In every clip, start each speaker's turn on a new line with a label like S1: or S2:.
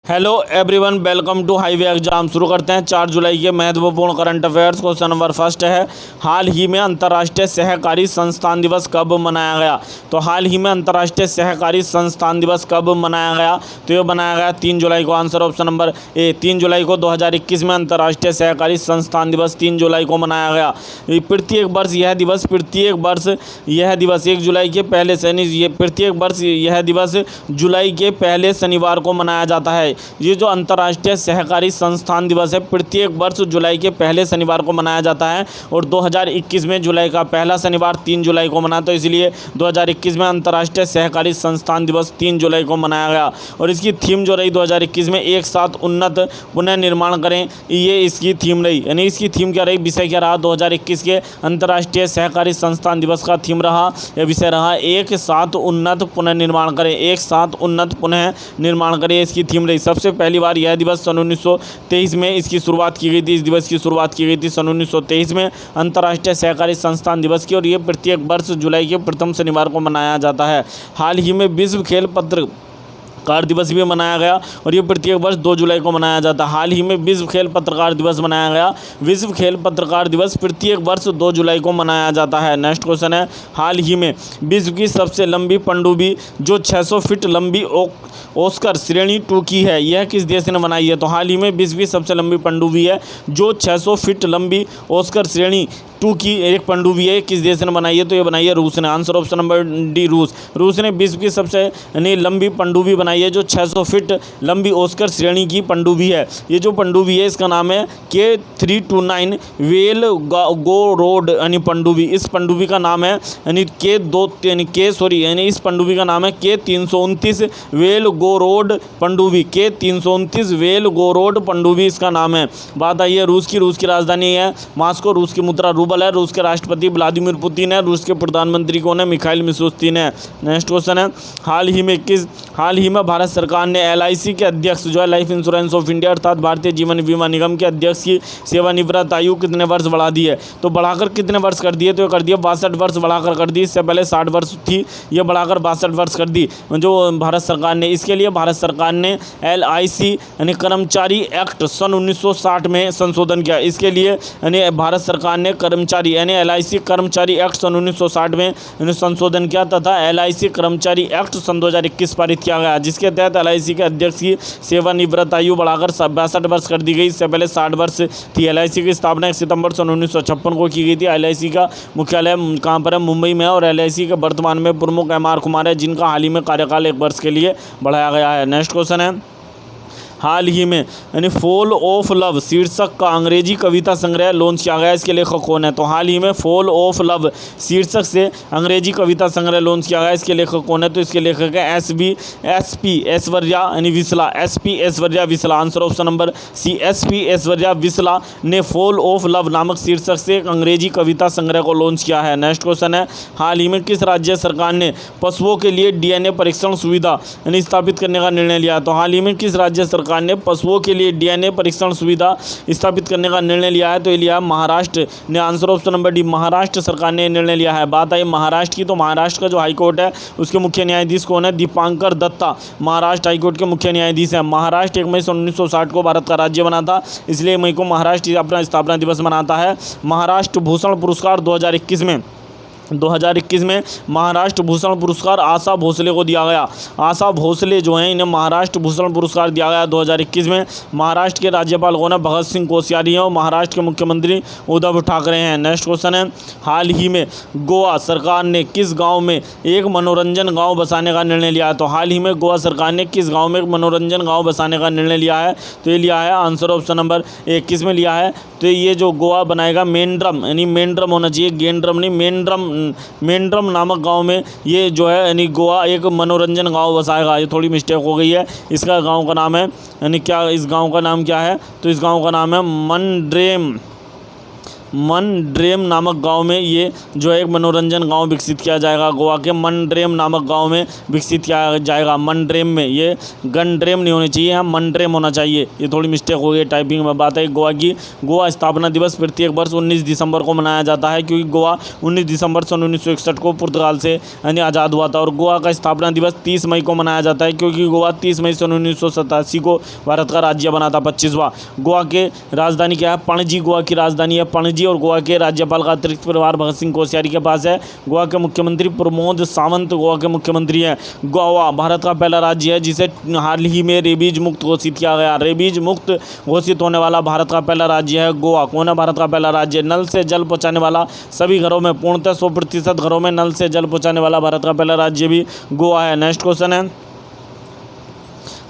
S1: Hello everyone, welcome to highway exam. शुरू करते हैं 4 जुलाई के महत्वपूर्ण current affairs. Question number first है, हाल ही में अंतर्राष्ट्रीय सहकारी संस्थान दिवस कब मनाया गया? तो हाल ही में अंतर्राष्ट्रीय सहकारी संस्थान दिवस कब मनाया गया? तो ये बनाया गया 3 जुलाई को। आंसर ऑप्शन नंबर ए, 3 जुलाई को 2021 में अंतर्राष्ट्रीय सहकारी संस्थान दिवस 3 जुलाई को मनाया गया। प्रत्येक वर्ष यह दिवस 1 जुलाई के पहले प्रत्येक वर्ष यह दिवस जुलाई के पहले शनिवार को मनाया जाता है। ये जो अंतर्राष्ट्रीय सहकारी संस्थान दिवस है प्रत्येक वर्ष जुलाई के पहले शनिवार को मनाया जाता है और 2021 में जुलाई का पहला शनिवार 3 जुलाई को मना, तो इसलिए 2021 में अंतर्राष्ट्रीय सहकारी संस्थान दिवस 3 जुलाई को मनाया गया। और इसकी थीम जो रही 2021 में एक साथ उन्नत पुनः निर्माण करें, ये इसकी थीम रही। यानी इसकी थीम क्या रही, विषय क्या रहा? 2021 के अंतर्राष्ट्रीय सहकारी संस्थान दिवस का थीम रहा या विषय रहा एक साथ उन्नत पुनः निर्माण करें। एक साथ उन्नत पुनः निर्माण करें, इसकी थीम रही। सबसे पहली बार यह दिवस सन 1923 में इसकी शुरुआत की गई थी। इस दिवस की शुरुआत की गई थी सन 1923 में अंतर्राष्ट्रीय सहकारी संस्थान दिवस की, और ये प्रत्येक वर्ष जुलाई के प्रथम शनिवार को मनाया जाता है। हाल ही में विश्व खेल पत्रकार दिवस भी मनाया गया और ये प्रत्येक वर्ष 2 जुलाई को मनाया जाता है। हाल ही में विश्व खेल पत्रकार दिवस मनाया गया। विश्व खेल पत्रकार दिवस प्रत्येक वर्ष 2 जुलाई को मनाया जाता है। नेक्स्ट क्वेश्चन है, हाल ही में विश्व की सबसे लंबी पनडुब्बी जो 600 फीट लंबी ऑस्कर श्रेणी 2 की है, यह किस देश ने बनाई है? तो हाल ही में विश्व की सबसे लंबी पनडुब्बी है जो 600 फीट लंबी ऑस्कर श्रेणी 2 की एक पनडुब्बी है, किस देश ने बनाई है? तो ये बनाई है रूस ने। आंसर ऑप्शन नंबर डी, रूस। रूस ने विश्व की सबसे लंबी पनडुब्बी बनाई है जो 600 फीट लंबी ऑस्कर श्रेणी की पनडुब्बी है। ये जो पनडुब्बी है इसका नाम है K329 वेल गो रोड पनडुब्बी। इस पनडुब्बी का नाम है इस पनडुब्बी का नाम है K329 वेल गो रोड पनडुब्बी। K329 वेल गो रोड पनडुब्बी इसका नाम है। बात आई है रूस की राजधानी है मॉस्को, रूस की मुद्रा रूबल है, रूस के राष्ट्रपति व्लादिमीर पुतिन है, रूस के प्रधानमंत्री कौन है? मिखाइल मिशुस्तिन है। नेक्स्ट क्वेश्चन है, हाल ही में भारत सरकार ने LIC के अध्यक्ष जो है लाइफ इंश्योरेंस ऑफ इंडिया अर्थात भारतीय जीवन बीमा निगम के अध्यक्ष की सेवानिवृत्त आयु कितने वर्ष बढ़ा दी है? तो बढ़ाकर कितने वर्ष कर दिए? तो कर दिया 62 वर्ष बढ़ाकर कर दी। इससे पहले 60 वर्ष थी, ये बढ़ाकर 62 वर्ष कर दी जो भारत सरकार ने। इसके लिए भारत सरकार ने LIC कर्मचारी एक्ट सन 1960 में संशोधन किया। इसके लिए भारत सरकार ने LIC कर्मचारी एक्ट सन 1960 में संशोधन किया तथा LIC कर्मचारी एक्ट सन 2021 पारित किया गया, जिसके तहत LIC के अध्यक्ष की सेवानिवृत्त आयु बढ़ाकर 62 वर्ष कर दी गई। इससे पहले 60 वर्ष थी। LIC की स्थापना 1 सितंबर सन 1956 को की गई थी। LIC का मुख्यालय कहाँ पर है? मुंबई में है। और LIC के वर्तमान में प्रमुख MR कुमार है, जिनका हाल ही में कार्यकाल 1 वर्ष के लिए बढ़ाया गया है। नेक्स्ट क्वेश्चन है, हाल ही में फॉल ऑफ लव शीर्षक का अंग्रेजी कविता संग्रह लॉन्च किया गया। इसके लेखक कौन है? तो हाल ही में फॉल ऑफ लव शीर्षक से अंग्रेजी कविता संग्रह लॉन्च किया गया। इसके लेखक कौन है? तो इसके लेखक है SP Aishwarya Visla. SP Aishwarya Visla. Answer option number C, SP Aishwarya Visla ने फॉल ऑफ लव नामक शीर्षक से एक अंग्रेजी कविता संग्रह को लॉन्च किया है। नेक्स्ट क्वेश्चन है, हाल ही में किस राज्य सरकार ने पशुओं के लिए DNA परीक्षण सुविधा स्थापित करने का निर्णय लिया? तो हाल ही में किस राज्य सरकार ने पशुओं के लिए DNA परीक्षण सुविधा स्थापित करने का निर्णय लिया है? तो ये लिया महाराष्ट्र ने। Answer option number D, Maharashtra सरकार ने निर्णय लिया है। बात आई महाराष्ट्र की, तो महाराष्ट्र का जो हाईकोर्ट है उसके मुख्य न्यायाधीश कौन है? दीपांकर दत्ता महाराष्ट्र हाईकोर्ट के मुख्य न्यायाधीश हैं। महाराष्ट्र 1 मई 1960 को भारत का राज्य बना था, इसलिए मई को महाराष्ट्र अपना स्थापना दिवस मनाता है। महाराष्ट्र भूषण पुरस्कार 2021 में महाराष्ट्र भूषण पुरस्कार आशा भोसले को दिया गया। आशा भोसले जो हैं इन्हें महाराष्ट्र भूषण पुरस्कार दिया गया 2021 में। महाराष्ट्र के राज्यपाल कौन है? भगत सिंह कोश्यारी हैं और महाराष्ट्र के मुख्यमंत्री उद्धव ठाकरे हैं। नेक्स्ट क्वेश्चन है, हाल ही में गोवा सरकार ने किस गांव में एक मनोरंजन गांव बसाने का निर्णय लिया है? तो हाल ही में गोवा सरकार ने किस गाँव में एक मनोरंजन गाँव बसाने का निर्णय लिया है? तो ये लिया है आंसर ऑप्शन नंबर ए, किस में लिया है? तो ये जो गोवा बनाएगा मेंड्रम मेंड्रम होना चाहिए, गेंड्रम नहीं, मेंड्रम नामक गांव में ये जो है गोवा एक मनोरंजन गांव बसाएगा। ये थोड़ी मिस्टेक हो गई है। इसका गांव का नाम है क्या? इस गांव का नाम क्या है? तो इस गांव का नाम है मनड्रेम नामक गांव में ये जो है एक मनोरंजन गांव विकसित किया जाएगा। गोवा के मनड्रेम नामक गांव में विकसित किया जाएगा। मनड्रेम में, ये गनड्रेम नहीं होनी चाहिए, यहाँ मनड्रेम होना चाहिए। ये थोड़ी मिस्टेक हो गई टाइपिंग में। बात है गोवा की। गोवा स्थापना दिवस प्रत्येक वर्ष 19 दिसंबर को मनाया जाता है, क्योंकि गोवा 19 दिसंबर सन 1961 को पुर्तगाल से आज़ाद हुआ था। और गोवा का स्थापना दिवस 30 मई को मनाया जाता है, क्योंकि गोवा 30 मई सन 1987 को भारत का राज्य बना था, 25वां। गोवा के राजधानी क्या है? पणजी गोवा की राजधानी है, पणजी। और गोवा के राज्यपाल का अतिरिक्त प्रभार भगत सिंह कोश्यारी के पास है। गोवा के मुख्यमंत्री प्रमोद सावंत गोवा के मुख्यमंत्री हैं। गोवा भारत का पहला राज्य है जिसे हाल ही में रेबीज मुक्त घोषित किया गया। रेबीज मुक्त घोषित होने वाला भारत का पहला राज्य है गोवा। कौन है भारत का पहला राज्य? नल से जल पहुँचाने वाला सभी घरों में, पूर्णतः 100% घरों में नल से जल पहुँचाने वाला भारत का पहला राज्य भी गोवा है। नेक्स्ट क्वेश्चन है,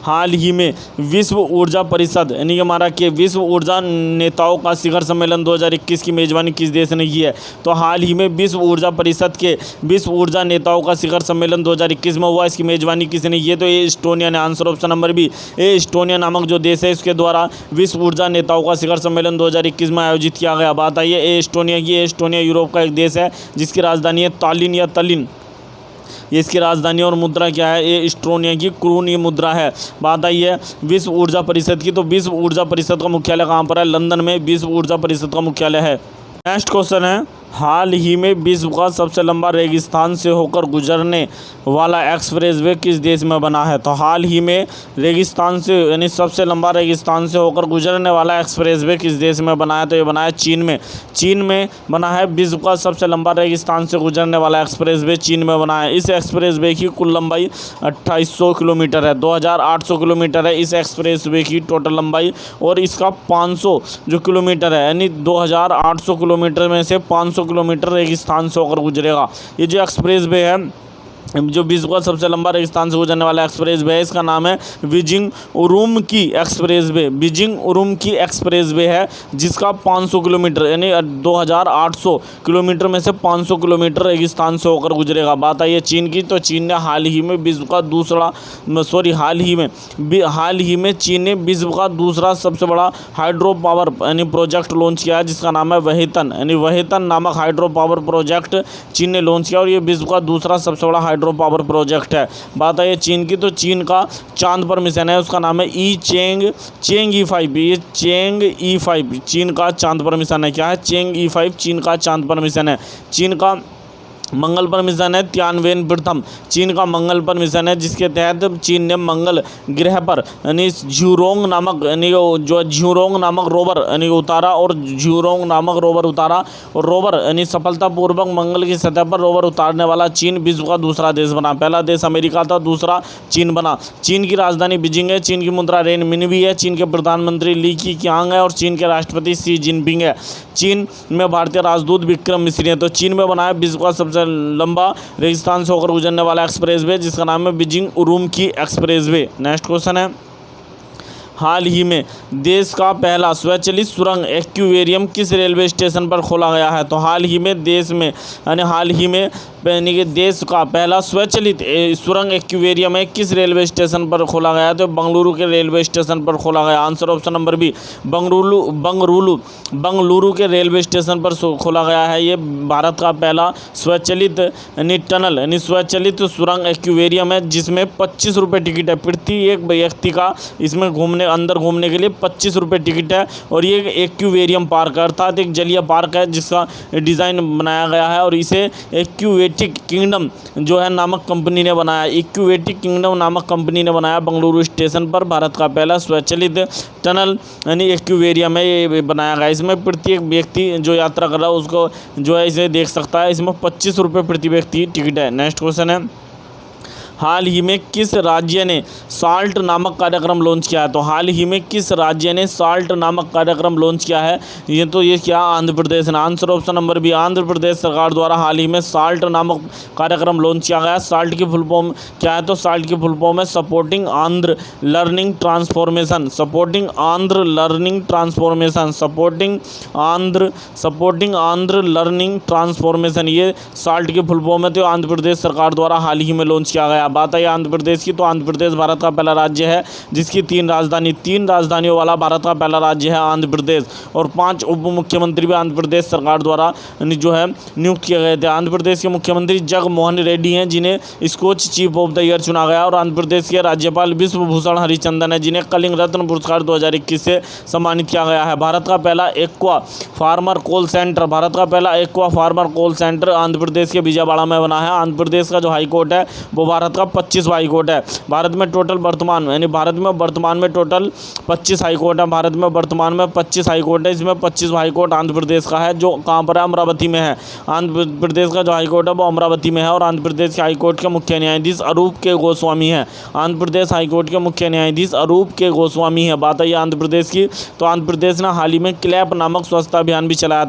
S1: हाल ही में विश्व ऊर्जा परिषद यानी कि हमारा के विश्व ऊर्जा नेताओं का शिखर सम्मेलन 2021 की मेजबानी किस देश ने की है? तो हाल ही में विश्व ऊर्जा परिषद के विश्व ऊर्जा नेताओं का शिखर सम्मेलन 2021 में हुआ। इसकी मेजबानी किसने की है? तो ये एस्टोनिया ने। Answer option number B, Estonia नामक जो देश है इसके द्वारा विश्व ऊर्जा नेताओं का शिखर सम्मेलन 2021 में आयोजित किया गया। बात आई है एस्टोनिया की। एस्टोनिया यूरोप का एक देश है जिसकी राजधानी है तालिन या तलिन, ये इसकी राजधानी। और मुद्रा क्या है? ये एस्टोनिया की क्रून ये मुद्रा है। बात आई है विश्व ऊर्जा परिषद की। तो विश्व ऊर्जा परिषद का मुख्यालय कहाँ पर है? लंदन में विश्व ऊर्जा परिषद का मुख्यालय है। नेक्स्ट क्वेश्चन है, हाल ही में विश्व का सबसे लंबा रेगिस्तान से होकर गुजरने वाला एक्सप्रेसवे किस देश में बना है? तो हाल ही में रेगिस्तान से यानी सबसे लंबा रेगिस्तान से होकर गुजरने वाला एक्सप्रेसवे किस देश में बना है? तो ये बना है चीन में। चीन में बना है विश्व का सबसे लंबा रेगिस्तान से गुजरने वाला एक्सप्रेसवे चीन में बना है। इस एक्सप्रेसवे की कुल लंबाई 2800 किलोमीटर है, 2800 किलोमीटर है इस एक्सप्रेसवे की टोटल लंबाई। और इसका 500 जो किलोमीटर है यानी 2800 किलोमीटर में से 500 किलोमीटर रेगिस्तान से होकर गुजरेगा। ये जो एक्सप्रेसवे है, जो विश्व का सबसे लंबा रेगिस्तान से गुजरने वाला एक्सप्रेसवे है, इसका नाम है Beijing Urumqi expressway. Beijing Urumqi expressway है जिसका 500 किलोमीटर यानी 2800 किलोमीटर में से 500 किलोमीटर रेगिस्तान से होकर गुजरेगा। बात आई है चीन की। तो चीन ने हाल ही में विश्व का हाल ही में चीन ने विश्व का दूसरा सबसे बड़ा हाइड्रो पावर यानी प्रोजेक्ट लॉन्च किया है, जिसका नाम है वहेतन यानी वहेतन नामक हाइड्रो पावर प्रोजेक्ट चीन ने लॉन्च किया। और ये विश्व का दूसरा सबसे बड़ा हाइड्रो पावर प्रोजेक्ट है। बात है चीन की। तो चीन का चांद पर मिशन है, उसका नाम है चेंग E5। ये चेंग E5 चीन का चांद पर मिशन है। क्या है? चेंग E5 चीन का चांद पर मिशन है। चीन का मंगल पर मिशन है तियानवेन प्रथम। चीन का मंगल पर मिशन है जिसके तहत चीन ने मंगल ग्रह पर यानी झ्यूरोंग नामक यानी जो झ्यूरोंग नामक रोवर यानी उतारा और झ्यूरोंग नामक रोवर उतारा। और रोवर यानी सफलतापूर्वक मंगल की सतह पर रोवर उतारने वाला चीन विश्व का दूसरा देश बना। पहला देश अमेरिका था, दूसरा चीन बना। चीन की राजधानी बीजिंग है। चीन की मुद्रा रेनमिनबी है। चीन के प्रधानमंत्री ली कीqiang है और चीन के राष्ट्रपति शी जिनपिंग है। चीन में भारतीय राजदूत विक्रम मिश्री है। तो चीन में बना है विश्व का सबसे लंबा रेगिस्तान से होकर गुजरने वाला एक्सप्रेसवे जिसका नाम है Beijing Urumqi expressway. Next question है, हाल ही में देश का पहला स्वचालित सुरंग एक्वेरियम किस रेलवे स्टेशन पर खोला गया है? तो हाल ही में देश में यानी कि देश का पहला स्वचालित सुरंग एक्वेरियम है किस रेलवे स्टेशन पर खोला गया है? तो बंगलुरु के रेलवे स्टेशन पर खोला गया। Answer option number B, Bengaluru के रेलवे स्टेशन पर खोला गया है। ये भारत का पहला स्वचालित यानी टनल यानी स्वचालित सुरंग एक्वेरियम है जिसमें 25 रुपये टिकट है प्रति एक व्यक्ति का। इसमें अंदर घूमने के लिए 25 रुपये टिकट है। और ये एक्वेरियम पार्क है अर्थात एक जलीय पार्क है जिसका डिज़ाइन बनाया गया है। और इसे एक्वेटिक किंगडम जो है नामक कंपनी ने बनाया। एक्वेटिक किंगडम नामक कंपनी ने बनाया बंगलुरु स्टेशन पर भारत का पहला स्वचालित टनल यानी एक्वेरियम है ये बनाया गया। इसमें प्रत्येक व्यक्ति जो यात्रा कर रहा है उसको जो है इसे देख सकता है। इसमें 25 रुपये प्रति व्यक्ति टिकट है। नेक्स्ट क्वेश्चन है, हाल ही में किस राज्य ने साल्ट नामक कार्यक्रम लॉन्च किया है? तो हाल ही में किस राज्य ने साल्ट नामक कार्यक्रम लॉन्च किया है? ये क्या आंध्र प्रदेश ने। Answer option number B, Andhra Pradesh सरकार द्वारा हाल ही में साल्ट नामक कार्यक्रम लॉन्च किया गया। साल्ट की फुल फॉर्म क्या है? तो साल्ट की फुल फॉर्म है supporting Andhra learning transformation. Supporting Andhra learning transformation. Supporting Andhra learning transformation ये साल्ट की फुल फॉर्म है। तो आंध्र प्रदेश सरकार द्वारा हाल ही में लॉन्च किया गया। बनाया। बात आई आंध्र प्रदेश की, तो आंध्र प्रदेश भारत का पहला राज्य है जिसकी 3 राजधानियों वाला भारत का पहला राज्य है आंध्र प्रदेश। और 5 उप मुख्यमंत्री भी आंध्र प्रदेश सरकार द्वारा जो है नियुक्त किए गए थे। आंध्र प्रदेश के मुख्यमंत्री जगनमोहन रेड्डी हैं जिन्हें Skoch chief of the year चुना गया। और आंध्र प्रदेश के राज्यपाल विश्व भूषण हरिचंदन है जिन्हें कलिंग रत्न पुरस्कार 2021 से सम्मानित किया गया है। भारत का पहला एक्वा फार्मर कोल सेंटर, भारत का पहला एक्वा फार्मर कोल सेंटर आंध्र प्रदेश के विजयवाड़ा में बना है। आंध्र प्रदेश का जो हाई कोर्ट है वो भारत का 25वां हाई कोर्ट है। भारत में टोटल वर्तमान में टोटल 25 हाई कोर्ट है। भारत में वर्तमान में 25 हाई कोर्ट है, इसमें 25वां हाई कोर्ट आंध्र प्रदेश का है जो कहाँ पर है, अमरावती में है। आंध्र प्रदेश का जो हाई कोर्ट है वो अमरावती में है। और आंध्र प्रदेश के हाई कोर्ट के मुख्य न्यायाधीश अरूप के गोस्वामी हैं। आंध्र प्रदेश हाई कोर्ट के मुख्य न्यायाधीश अरूप के गोस्वामी है। बात आई आंध्र प्रदेश की, तो आंध्र प्रदेश ने हाल ही में क्लैप नामक स्वच्छता अभियान भी चलाया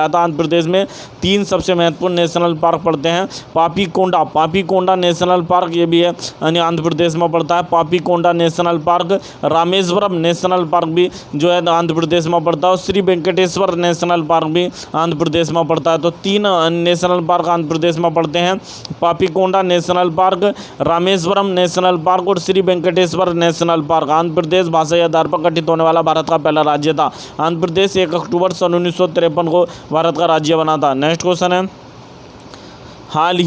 S1: था। आंध्र प्रदेश में 3 सबसे महत्वपूर्ण नेशनल पार्क पड़ते हैं। पापीकोंडा नेशनल पार्क ये भी है यानी आंध्र प्रदेश में पड़ता है। Papikonda national park, Rameswaram national park भी जो है आंध्र प्रदेश में पड़ता है। और श्री वेंकटेश्वर नेशनल पार्क भी आंध्र प्रदेश में पड़ता है। तो 3 नेशनल पार्क आंध्र प्रदेश में पड़ते हैं, Papikonda national park, Rameswaram national park और श्री वेंकटेश्वर नेशनल पार्क। आंध्र प्रदेश भाषाई आधार पर गठित होने वाला भारत का पहला राज्य था। आंध्र प्रदेश 1 अक्टूबर सन 1953 को भारत का राज्य बना था। नेक्स्ट क्वेश्चन है, हाल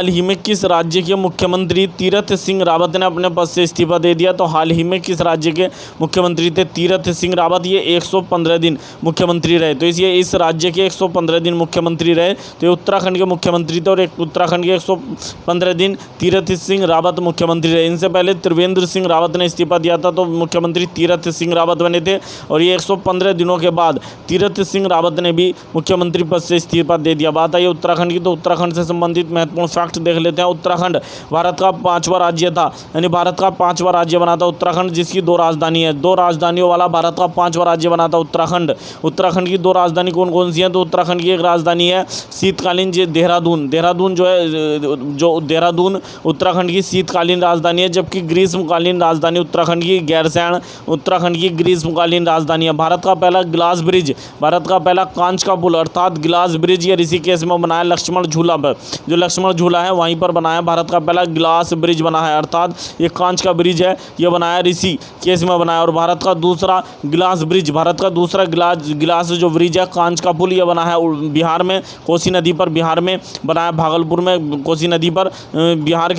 S1: ही में किस राज्य के मुख्यमंत्री तीरथ सिंह रावत ने अपने पद से इस्तीफा दे दिया? तो हाल ही में किस राज्य के मुख्यमंत्री थे तीरथ सिंह रावत? ये 115 दिन मुख्यमंत्री रहे। तो इसलिए इस राज्य के 115 दिन मुख्यमंत्री रहे। तो ये उत्तराखंड के मुख्यमंत्री थे और उत्तराखंड के 115 दिन तीरथ सिंह रावत मुख्यमंत्री रहे। इनसे पहले त्रिवेंद्र सिंह रावत ने इस्तीफा दिया था तो मुख्यमंत्री तीरथ सिंह रावत बने थे। और ये 115 दिनों के बाद तीरथ सिंह रावत ने भी मुख्यमंत्री पद से इस्तीफा दे दिया। बात आई उत्तराखंड की, तो उत्तराखंड से संबंधित महत्वपूर्ण फैक्ट देख लेते हैं। उत्तराखंड भारत का 5वां राज्य था, यानी भारत का 5वां राज्य बना था उत्तराखंड, जिसकी 2 राजधानी है। 2 राजधानियों वाला भारत का 5वां राज्य बना था उत्तराखंड। उत्तराखंड की 2 राजधानी कौन कौन सी हैं? तो उत्तराखंड की एक राजधानी है शीतकालीन देहरादून। देहरादून उत्तराखंड की शीतकालीन राजधानी है, जबकि ग्रीष्मकालीन राजधानी उत्तराखंड की गैरसैंण उत्तराखंड की ग्रीष्मकालीन राजधानी है। भारत का पहला ग्लास ब्रिज, भारत का पहला कांच का पुल अर्थात ग्लास ब्रिज ये ऋषिकेश में बनाया लक्ष्मण झूला पर, जो लक्ष्मण झूला है वहीं पर बनाया। भारत का पहला ग्लास ब्रिज बना है अर्थात ये कांच का ब्रिज है, ये बनाया ऋषिकेश में बनाया। और भारत का दूसरा ग्लास ब्रिज, भारत का दूसरा ग्लास जो ब्रिज है कांच का पुल, ये बना है बिहार में कोसी नदी पर, बिहार में बनाया भागलपुर में कोसी नदी पर, बिहार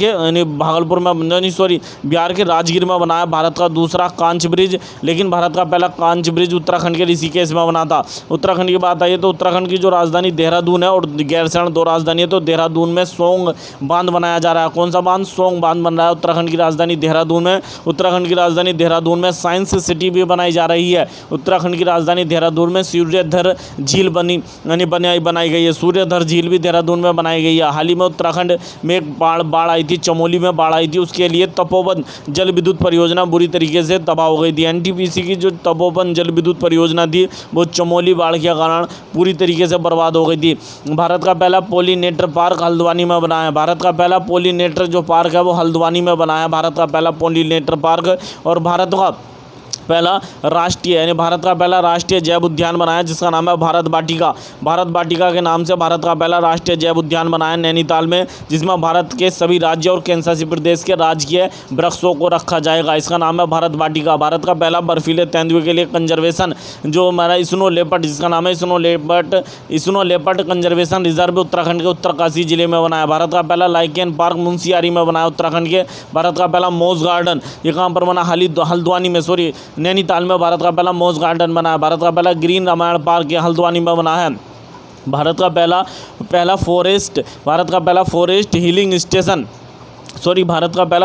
S1: के राजगीर में बनाया भारत का दूसरा कांच ब्रिज। लेकिन भारत का पहला कांच ब्रिज उत्तराखंड के ऋषिकेश में बना था। उत्तराखंड की बात आई तो उत्तराखंड की जो राजधानी देहरादून है और गैरसैंण 2 राजधानी है। तो देहरादून में सोंग बांध बनाया जा रहा है। कौन सा बांध? सोंग बांध बन रहा है उत्तराखंड की राजधानी देहरादून में। उत्तराखंड की राजधानी देहरादून में साइंस सिटी भी बनाई जा रही है। उत्तराखंड की राजधानी देहरादून में सूर्यधर झील बनाई गई है। सूर्यधर झील भी देहरादून में बनाई गई है। हाल ही में उत्तराखंड में एक बाढ़ आई थी, चमोली में बाढ़ आई थी, उसके लिए तपोवन जल विद्युत परियोजना बुरी तरीके से तबाह हो गई थी। एनटीपीसी की जो तपोवन जल विद्युत परियोजना थी वो चमोली बाढ़ के कारण पूरी तरीके से बर्बाद हो गई थी। भारत का पहला पॉलिनेटर पार्क हल्द्वानी में बना है। भारत का पहला पॉलिनेटर जो पार्क है वो हल्द्वानी में बना है, भारत का पहला पॉलिनेटर पार्क। और भारत का पहला राष्ट्रीय जैव उद्यान बनाया जिसका नाम है भारत बाटिका। भारत बाटिका के नाम से भारत का पहला राष्ट्रीय जैव उद्यान बनाया नैनीताल में, जिसमें भारत के सभी राज्य और केंद्र शासित प्रदेश के राजकीय वृक्षों को रखा जाएगा। इसका नाम है भारत बाटिका। भारत का पहला बर्फीले तेंदुए के लिए कंजर्वेशन जो हमारा स्नो लेपर्ड, जिसका नाम है snow leopard conservation reserve Uttarakhand के उत्तरकाशी जिले में बनाया। भारत का पहला लाइकेन पार्क मुंशियारी में बनाया उत्तराखंड के। भारत का पहला मोज गार्डन ये कहाँ पर बना? हल्द्वानी में, नैनीताल में भारत का पहला मोज गार्डन बना है। भारत का पहला ग्रीन रामायण पार्क ये हल्द्वानी में बना है। भारत का पहला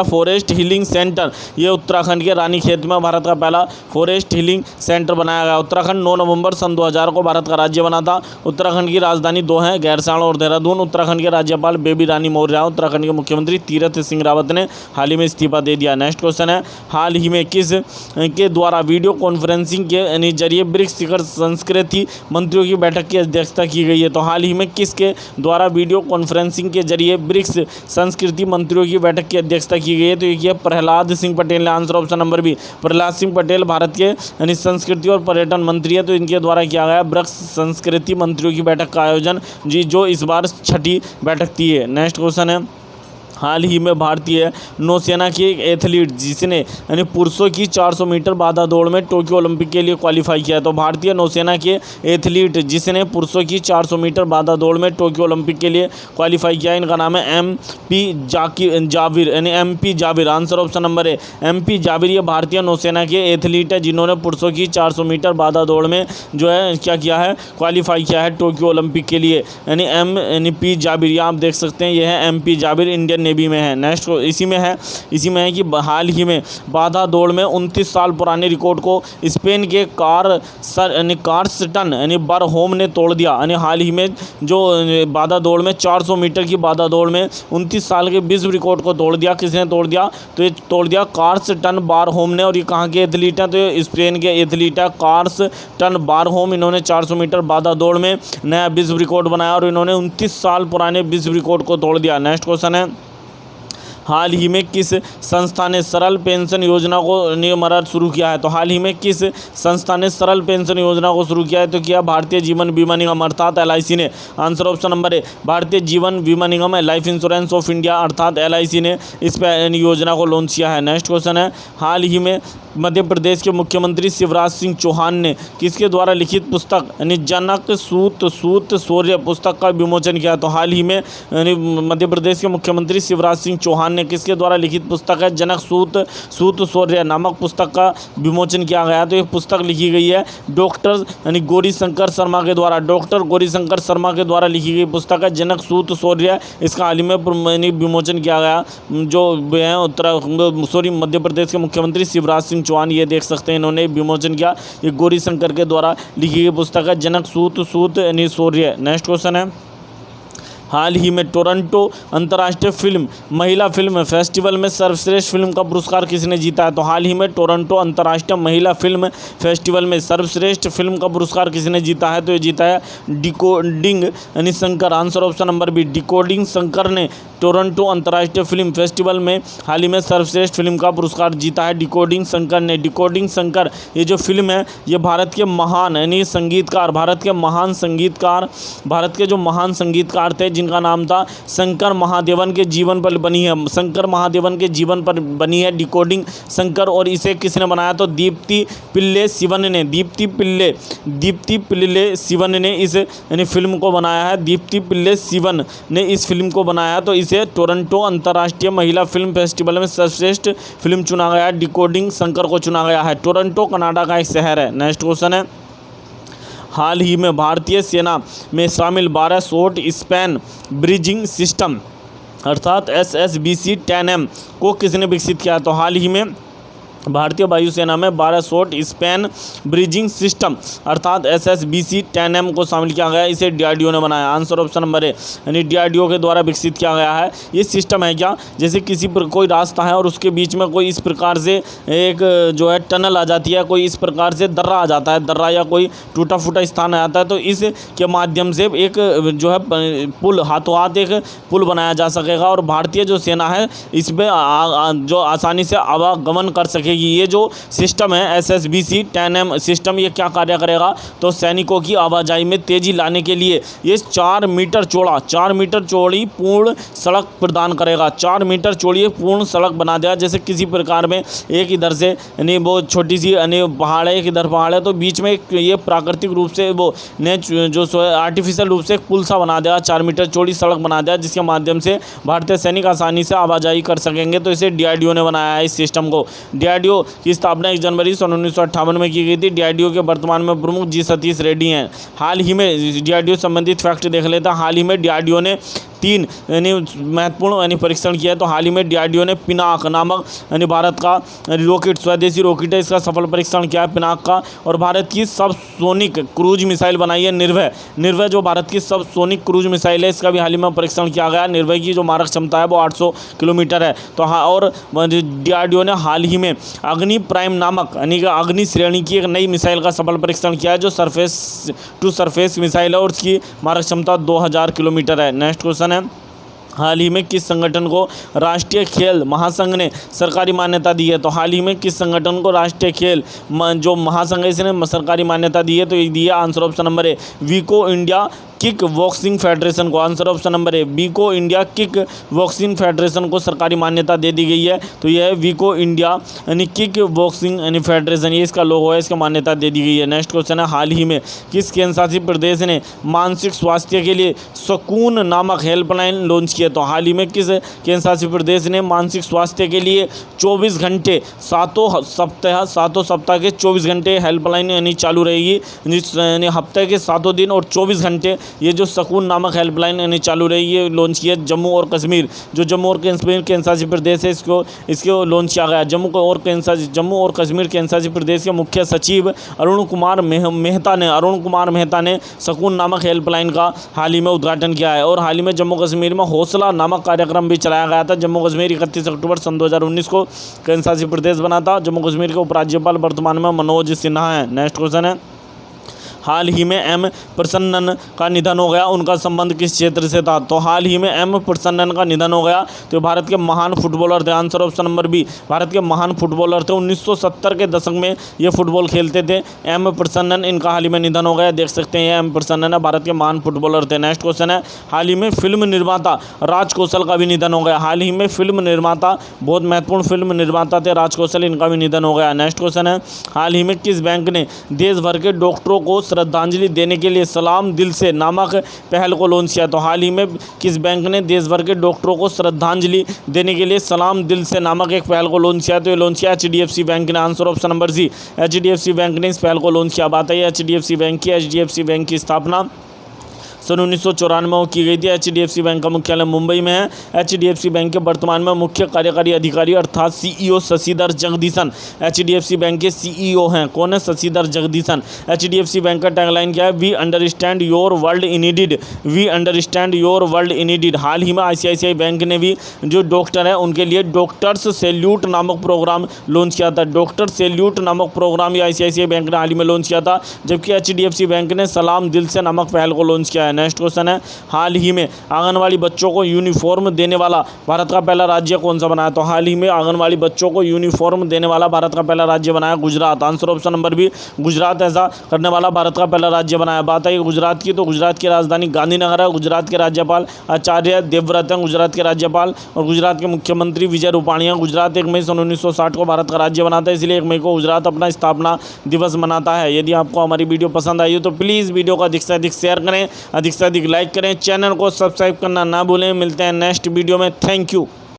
S1: फॉरेस्ट हीलिंग सेंटर ये उत्तराखंड के रानीखेत में भारत का पहला फॉरेस्ट हीलिंग सेंटर बनाया गया। उत्तराखंड 9 नवंबर सन 2000 को भारत का राज्य बना था। उत्तराखंड की राजधानी 2 हैं, गैरसैंण और देहरादून। उत्तराखंड के राज्यपाल बेबी रानी मौर्य। उत्तराखंड के मुख्यमंत्री तीरथ सिंह रावत ने हाल ही में इस्तीफा दे दिया। नेक्स्ट क्वेश्चन है, हाल ही में किस के द्वारा वीडियो कॉन्फ्रेंसिंग के जरिए ब्रिक्स शिखर संस्कृति मंत्रियों की बैठक की अध्यक्षता की गई है? तो हाल ही में किसके द्वारा वीडियो कॉन्फ्रेंसिंग के जरिए ब्रिक्स संस्कृति मंत्रियों की बैठक की अध्यक्षता की गई है? तो ये प्रहलाद सिंह पटेल ने। Answer option number B, Prahlad Singh Patel Bharat के संस्कृति और पर्यटन मंत्री है। तो इनके द्वारा किया गया ब्रिक्स संस्कृति मंत्रियों की बैठक का आयोजन जो इस बार 6ठी बैठक थी है। नेक्स्ट क्वेश्चन है, हाल ही में भारतीय नौसेना की एक एथलीट जिसने यानी पुरुषों की 400 मीटर बाधा दौड़ में टोक्यो ओलंपिक के लिए क्वालिफाई किया है। तो भारतीय नौसेना के एथलीट जिसने पुरुषों की 400 मीटर बाधा दौड़ में टोक्यो ओलंपिक के लिए क्वालिफाई किया, इनका नाम है MP जाविर यानी MP Javir. Answer option number है MP जाविर। ये भारतीय नौसेना के एथलीट है जिन्होंने पुरुषों की 400 मीटर बाधा दौड़ में जो है क्या किया है, क्वालिफाई किया है टोक्यो ओलंपिक के लिए, यानी MP जाविर। आप देख सकते हैं, यह है MP जाविर, इंडियन नेवी में है। नेक्स्ट इसी में है कि हाल ही में बाधा दौड़ में 29 साल पुराने रिकॉर्ड को स्पेन के कार्स्टन यानी बरहोम ने तोड़ दिया। यानी हाल ही में जो बाधा दौड़ में 400 मीटर की बाधा दौड़ में 29 साल के विश्व रिकॉर्ड को तोड़ दिया। किसने तोड़ दिया? तो ये तोड़ दिया कार्स्टन बरहोम ने। और ये कहाँ के एथलीट हैं? तो ये स्पेन के एथलीट है कार्स्टन बरहोम। इन्होंने 400 मीटर बाधा दौड़ में नया विश्व रिकॉर्ड बनाया और इन्होंने 29 साल पुराने विश्व रिकॉर्ड को तोड़ दिया। नेक्स्ट क्वेश्चन है, हाल ही में किस संस्था ने सरल पेंशन योजना को नियमरत शुरू किया है? तो हाल ही में किस संस्था ने सरल पेंशन योजना को शुरू किया है? तो किया भारतीय जीवन बीमा निगम अर्थात LIC ने। आंसर ऑप्शन नंबर है भारतीय जीवन बीमा निगम लाइफ इंश्योरेंस ऑफ इंडिया अर्थात LIC ने इस योजना को लॉन्च किया है। नेक्स्ट क्वेश्चन है, हाल ही में मध्य प्रदेश के मुख्यमंत्री शिवराज सिंह चौहान ने किसके द्वारा लिखित पुस्तक यानी जनक सूत शौर्य पुस्तक का विमोचन किया? तो हाल ही में यानी मध्य प्रदेश के मुख्यमंत्री शिवराज सिंह चौहान ने किसके द्वारा लिखित पुस्तक है जनक सूत शौर्य नामक पुस्तक का विमोचन किया गया। तो ये पुस्तक लिखी गई है डॉक्टर यानी गौरी शंकर शर्मा के द्वारा। डॉक्टर गौरी शंकर शर्मा के द्वारा लिखी गई पुस्तक है जनक सूत शौर्य। इसका हाल ही में विमोचन किया गया। जो मध्य प्रदेश के मुख्यमंत्री शिवराज सिंह चौहान, ये देख सकते हैं, इन्होंने विमोचन किया। ये गौरी शंकर के द्वारा लिखी गई पुस्तक है जनक सूत यानी शौर्य। नेक्स्ट क्वेश्चन है, हाल ही में टोरंटो अंतर्राष्ट्रीय महिला फिल्म फेस्टिवल में सर्वश्रेष्ठ फिल्म का पुरस्कार किसने जीता है? तो हाल ही में टोरंटो अंतर्राष्ट्रीय महिला फिल्म फेस्टिवल में सर्वश्रेष्ठ फिल्म का पुरस्कार किसने जीता है? तो ये जीता है डिकोडिंग यानी Shankar. Answer option number B decoding Shankar ने टोरंटो अंतर्राष्ट्रीय फिल्म फेस्टिवल में हाल ही में सर्वश्रेष्ठ फिल्म का पुरस्कार जीता है डिकोडिंग शंकर ने। डिकोडिंग शंकर ये जो फिल्म है, ये भारत के महान यानी संगीतकार, भारत के जो महान संगीतकार थे जिनका नाम था शंकर महादेवन के जीवन पर बनी है। शंकर महादेवन के जीवन पर बनी है डिकोडिंग शंकर। और इसे किसने बनाया? तो दीप्ति पिल्ले सिवन ने इस यानी फिल्म को बनाया है। दीप्ति पिल्ले सिवन ने इस फिल्म को बनाया। तो इसे टोरंटो अंतर्राष्ट्रीय महिला फिल्म फेस्टिवल में सर्वश्रेष्ठ फिल्म चुना गया है। डिकोडिंग शंकर को चुना गया है। टोरंटो कनाडा का एक शहर है। नेक्स्ट क्वेश्चन है, हाल ही में भारतीय सेना में शामिल 12 शॉर्ट स्पैन ब्रिजिंग सिस्टम अर्थात SSBC-10M को किसने विकसित किया? तो हाल ही में भारतीय वायुसेना में 12 शॉर्ट स्पैन ब्रिजिंग सिस्टम अर्थात SSBC-10M को शामिल किया गया। इसे DRDO ने बनाया। आंसर ऑप्शन नंबर है यानी DRDO के द्वारा विकसित किया गया है। ये सिस्टम है क्या, जैसे किसी पर कोई रास्ता है और उसके बीच में कोई इस प्रकार से एक जो है टनल आ जाती है, कोई इस प्रकार से दर्रा आ जाता है, दर्रा या कोई टूटा फूटा स्थान आ जाता है, तो इस के माध्यम से एक जो है पुल, हाथों हाथ एक पुल बनाया जा सकेगा और भारतीय जो सेना है इस पर जो आसानी से आवागमन कर सके। ये जो सिस्टम है SSBC-10M सिस्टम, ये क्या कार्य करेगा? तो सैनिकों की आवाजाही में तेजी लाने के लिए ये 4 मीटर चौड़ी पूर्ण सड़क प्रदान करेगा। 4 मीटर चौड़ी पूर्ण सड़क बना दिया। जैसे किसी प्रकार में एक इधर से यानी वो छोटी सी यानी पहाड़ है, एक इधर पहाड़ है, तो बीच में ये प्राकृतिक रूप से वो जो आर्टिफिशियल रूप से एक पुल सा बना दिया, 4 मीटर चौड़ी सड़क बना दिया, जिसके माध्यम से भारतीय सैनिक आसानी से आवाजाही कर सकेंगे। तो इसे DRDO ने बनाया है इस सिस्टम को। DRDO की स्थापना 1 जनवरी 1958 में की गई थी। DRDO के वर्तमान में प्रमुख G सतीश रेड्डी हैं। हाल ही में DRDO संबंधित फैक्ट देख लेते हैं। हाल ही में DRDO ने 3 यानी महत्वपूर्ण यानी परीक्षण किया है। तो हाल ही में DRDO ने पिनाक नामक यानी भारत का रॉकेट, स्वदेशी रॉकेट है, इसका सफल परीक्षण किया है पिनाक का। और भारत की सबसोनिक क्रूज मिसाइल बनाई है निर्भय जो भारत की सबसोनिक क्रूज मिसाइल है, इसका भी हाल ही में परीक्षण किया गया। निर्भय की जो मारक क्षमता है वो 800 किलोमीटर है। तो हाँ, और DRDO ने हाल ही में अग्नि प्राइम नामक यानी कि अग्नि श्रेणी की एक नई मिसाइल का सफल परीक्षण किया है, जो सरफेस टू सरफेस मिसाइल है और उसकी मारक क्षमता 2000 किलोमीटर है। नेक्स्ट क्वेश्चन है, हाल ही में किस संगठन को राष्ट्रीय खेल महासंघ ने सरकारी मान्यता दी है? तो हाल ही में किस संगठन को राष्ट्रीय खेल जो महासंघ है इसने सरकारी मान्यता दी है? तो ये दिया आंसर ऑप्शन नंबर है वीको इंडिया किक बॉक्सिंग फेडरेशन को, answer option number A Vicco India kick boxing federation को सरकारी मान्यता दे दी गई है। तो यह है वीको इंडिया यानी किक बॉक्सिंग यानी फेडरेशन, ये इसका लोगो है, इसका मान्यता दे दी गई है। नेक्स्ट क्वेश्चन है, हाल ही में किस केंद्रशासित प्रदेश ने मानसिक स्वास्थ्य के लिए सुकून नामक हेल्पलाइन लॉन्च किया? तो हाल ही में किस केंद्रशासित प्रदेश ने मानसिक स्वास्थ्य के लिए 24 घंटे सातों सप्ताह के 24 घंटे हेल्पलाइन यानी चालू रहेगी, यानी हफ्ते के 7 दिन और 24 घंटे ये जो सुकून नामक हेल्पलाइन यानी चालू रहेगी, ये लॉन्च किया जम्मू और कश्मीर, जो जम्मू और कश्मीर केंद्रशासित प्रदेश है, इसको लॉन्च किया गया। जम्मू और कश्मीर केंद्रशासित प्रदेश के मुख्य सचिव अरुण कुमार मेहता ने सुकून नामक हेल्पलाइन का हाल ही में उद्घाटन किया है। और हाल ही में जम्मू कश्मीर में हौसला नामक कार्यक्रम भी चलाया गया था। जम्मू कश्मीर 31 अक्टूबर सन 2019 को केंद्रशासित प्रदेश बना था। जम्मू कश्मीर के उपराज्यपाल वर्तमान में मनोज सिन्हा हैं। नेक्स्ट क्वेश्चन है, हाल ही में एम प्रसन्नन का निधन हो गया, उनका संबंध किस क्षेत्र से था? तो हाल ही में एम प्रसन्नन का निधन हो गया, तो भारत के महान फुटबॉलर थे, answer option number B Bharat के महान फुटबॉलर थे। 1970 के दशक में ये फुटबॉल खेलते थे। एम प्रसन्नन, इनका हाल ही में निधन हो गया, देख सकते हैं एम प्रसन्नन भारत के महान फुटबॉलर थे। नेक्स्ट क्वेश्चन है, हाल ही में फिल्म निर्माता राज कौशल का भी निधन हो गया। हाल ही में फिल्म निर्माता, बहुत महत्वपूर्ण फिल्म निर्माता थे राज कौशल, इनका भी निधन हो गया। नेक्स्ट क्वेश्चन है, हाल ही में किस बैंक ने देश भर के डॉक्टरों को श्रद्धांजलि देने के लिए सलाम दिल से नामक पहल को लॉन्च किया? तो हाल ही में किस बैंक ने देश भर के डॉक्टरों को श्रद्धांजलि देने के लिए सलाम दिल से नामक एक पहल को लॉन्च किया? तो ये लॉन्च किया HDFC बैंक ने, answer option number C HDFC bank ने इस पहल को लॉन्च किया। बात है HDFC बैंक की। HDFC बैंक की स्थापना सन 1994 में की गई थी। HDFC बैंक का मुख्यालय मुंबई में है। HDFC बैंक के वर्तमान में मुख्य कार्यकारी अधिकारी अर्थात CEO Shashidhar Jagdishan HDFC bank के CEO हैं। कौन है? शशिधर जगदीशन। HDFC बैंक का टैगलाइन क्या है? We understand your world in needed, we understand your world in needed. हाल ही में ICICI बैंक ने भी जो डॉक्टर हैं उनके लिए डॉक्टर्स सैल्यूट नामक प्रोग्राम लॉन्च किया था। डॉक्टर सैल्यूट नामक प्रोग्राम ये ICICI बैंक ने हाल ही में लॉन्च किया था, जबकि HDFC बैंक ने सलाम दिल से नामक पहल को लॉन्च किया है। नेक्स्ट क्वेश्चन है, हाल ही में आंगनवाड़ी बच्चों को यूनिफॉर्म देने वाला भारत का पहला राज्य कौन सा बनाया? तो हाल ही में आंगनवाड़ी बच्चों को यूनिफॉर्म देने वाला भारत का पहला राज्य बनाया Gujarat, answer option number B Gujarat ऐसा करने वाला भारत का पहला राज्य बनाया। बात है गुजरात की, तो गुजरात की राजधानी गांधीनगर है। गुजरात के राज्यपाल आचार्य देवव्रत हैं गुजरात के राज्यपाल, और गुजरात के मुख्यमंत्री विजय रूपाणी हैं। गुजरात 1 मई सन 1960 को भारत का राज्य बनाता है, इसलिए 1 मई को गुजरात अपना स्थापना दिवस मनाता है। यदि आपको हमारी वीडियो पसंद आई हो तो प्लीज़ वीडियो को अधिक से अधिक शेयर करें, अधिक से अधिक लाइक करें, चैनल को सब्सक्राइब करना ना भूलें। मिलते हैं नेक्स्ट वीडियो में। Thank you.